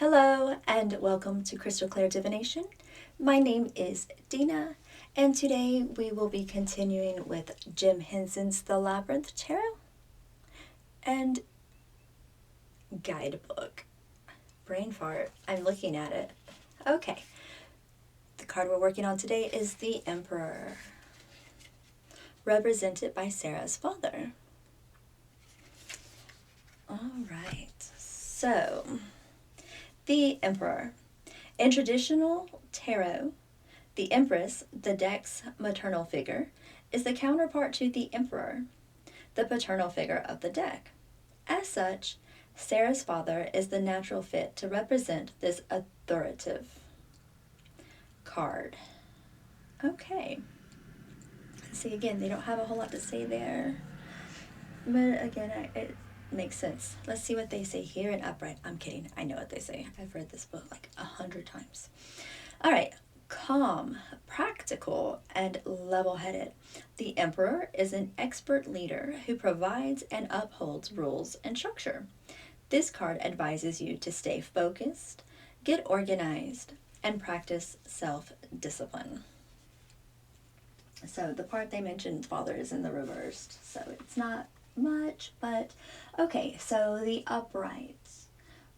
Hello and welcome to Crystal-Clair Divination. My name is Dina, and today we will be continuing with Jim Henson's The Labyrinth Tarot and guidebook. Brain fart. I'm looking at it. Okay. The card we're working on today is the Emperor, represented by Sarah's father. All right. So, the Emperor. In traditional tarot, the Empress, the deck's maternal figure, is the counterpart to the Emperor, the paternal figure of the deck. As such, Sarah's father is the natural fit to represent this authoritative card. Okay. See, again, they don't have a whole lot to say there. But again, it makes sense. Let's see what they say here in upright. I'm kidding. I know what they say. I've read this book like 100 times. All right. Calm, practical, and level-headed. The Emperor is an expert leader who provides and upholds rules and structure. This card advises you to stay focused, get organized, and practice self-discipline. So the part they mentioned, father, is in the reversed, so it's not much, but okay. So the upright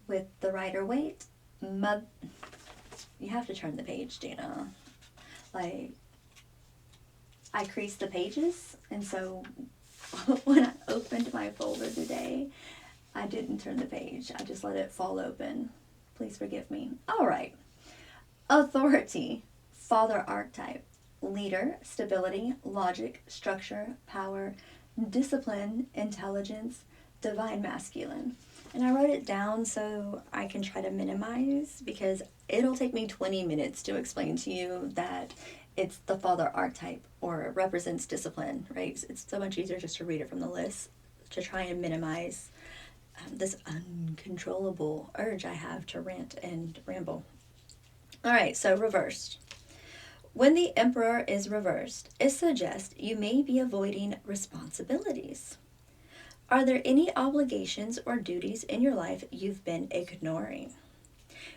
with the Rider Waite, you have to turn the page, Dana. Like, I creased the pages, and so when I opened my folder today, I didn't turn the page. I just let it fall open. Please forgive me. All right. Authority, father archetype. Leader, stability, logic, structure, power, discipline, intelligence, divine masculine. And I wrote it down so I can try to minimize, because it'll take me 20 minutes to explain to you that it's the father archetype or represents discipline, right? It's so much easier just to read it from the list to try and minimize this uncontrollable urge I have to rant and ramble. All right, so reversed. When the Emperor is reversed, it suggests you may be avoiding responsibilities. Are there any obligations or duties in your life you've been ignoring?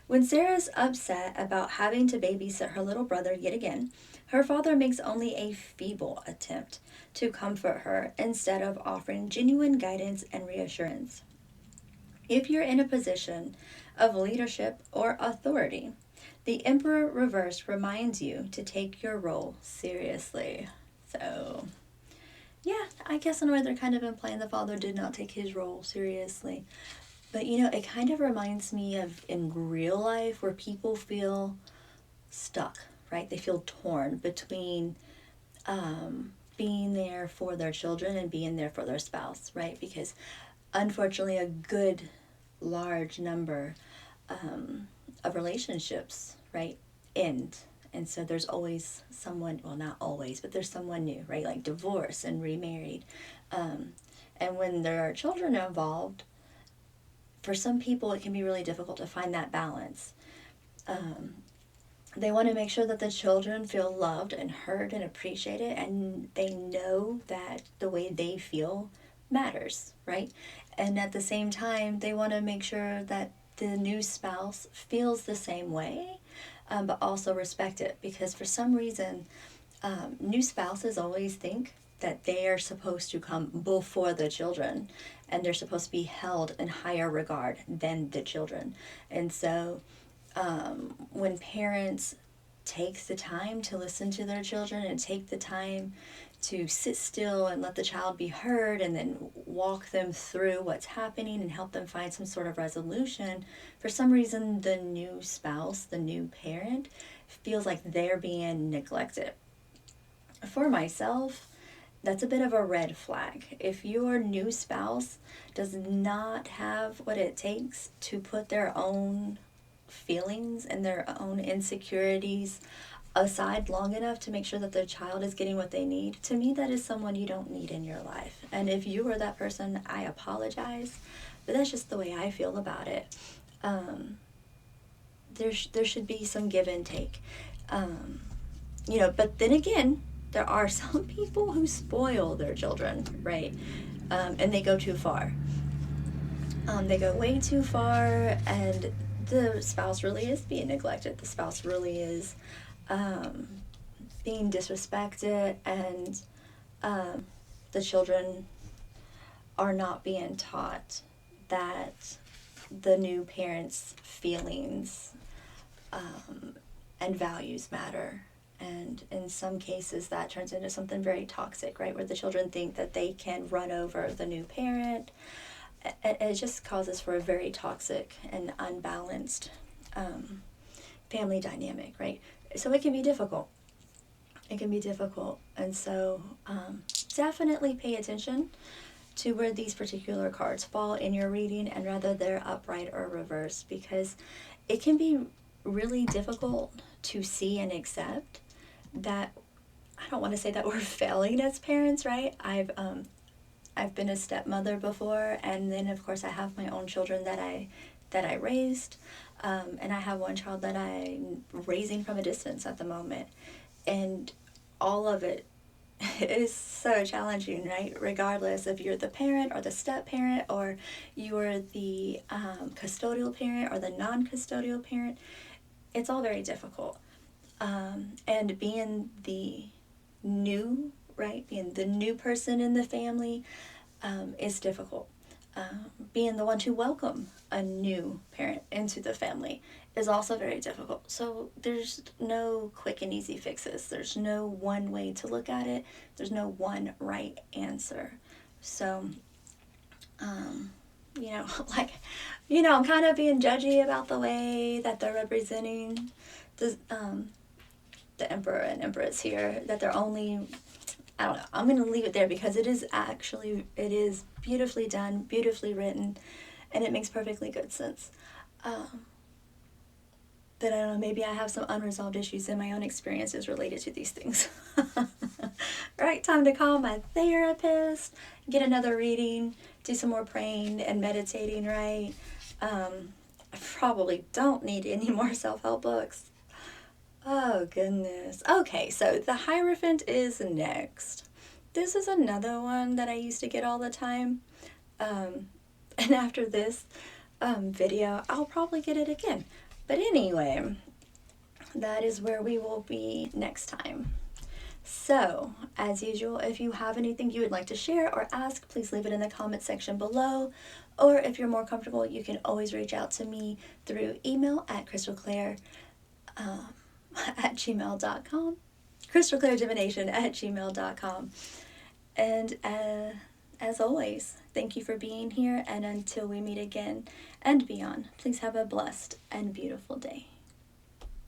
When Sarah's upset about having to babysit her little brother yet again, her father makes only a feeble attempt to comfort her instead of offering genuine guidance and reassurance. If you're in a position of leadership or authority, the Emperor reversed reminds you to take your role seriously. So, yeah, I guess in a way they're kind of implying the father did not take his role seriously. But, it kind of reminds me of in real life where people feel stuck, right? They feel torn between being there for their children and being there for their spouse, right? Because unfortunately a good large number of relationships, right, end. And so there's always someone, well, not always, but there's someone new, right, like divorce and remarried. And when there are children involved, for some people it can be really difficult to find that balance. They want to make sure that the children feel loved and heard and appreciated, and they know that the way they feel matters, right? And at the same time, they want to make sure that the new spouse feels the same way, but also respect it, because for some reason, new spouses always think that they are supposed to come before the children, and they're supposed to be held in higher regard than the children. And so when parents take the time to listen to their children and take the time to sit still and let the child be heard and then walk them through what's happening and help them find some sort of resolution, for some reason the new spouse, the new parent, feels like they're being neglected. For myself, that's a bit of a red flag. If your new spouse does not have what it takes to put their own feelings and their own insecurities aside long enough to make sure that their child is getting what they need, to me that is someone you don't need in your life. And if you are that person, I apologize, but that's just the way I feel about it. There should be some give and take. But then again, there are some people who spoil their children, right? And they go too far. They go way too far, and the spouse really is being neglected. The spouse really is being disrespected, and the children are not being taught that the new parents' feelings and values matter. And in some cases, that turns into something very toxic, right? Where the children think that they can run over the new parent. It just causes for a very toxic and unbalanced family dynamic, right? So it can be difficult. It can be difficult. And so definitely pay attention to where these particular cards fall in your reading, and whether they're upright or reversed, because it can be really difficult to see and accept that. I don't want to say that we're failing as parents, right? I've been a stepmother before, and then of course I have my own children that I raised, and I have one child that I'm raising from a distance at the moment, and all of it is so challenging, right? Regardless if you're the parent or the step parent, or you're the custodial parent or the non-custodial parent, it's all very difficult. And being the new, right? Being the new person in the family is difficult. Being the one to welcome a new parent into the family is also very difficult. So there's no quick and easy fixes. There's no one way to look at it. There's no one right answer. So, I'm kind of being judgy about the way that they're representing the emperor and empress here, that they're only, I don't know, I'm going to leave it there because it is beautifully done, beautifully written, and it makes perfectly good sense. But I don't know, maybe I have some unresolved issues in my own experiences related to these things. Right, time to call my therapist, get another reading, do some more praying and meditating, right? I probably don't need any more self-help books. Oh, goodness. Okay, so the Hierophant is next. This is another one that I used to get all the time. And after this video, I'll probably get it again. But anyway, that is where we will be next time. So, as usual, if you have anything you would like to share or ask, please leave it in the comment section below. Or if you're more comfortable, you can always reach out to me through email at Crystal-Clair at gmail.com, crystalclairdivination at gmail.com. And as always, thank you for being here, and until we meet again and beyond, please have a blessed and beautiful day.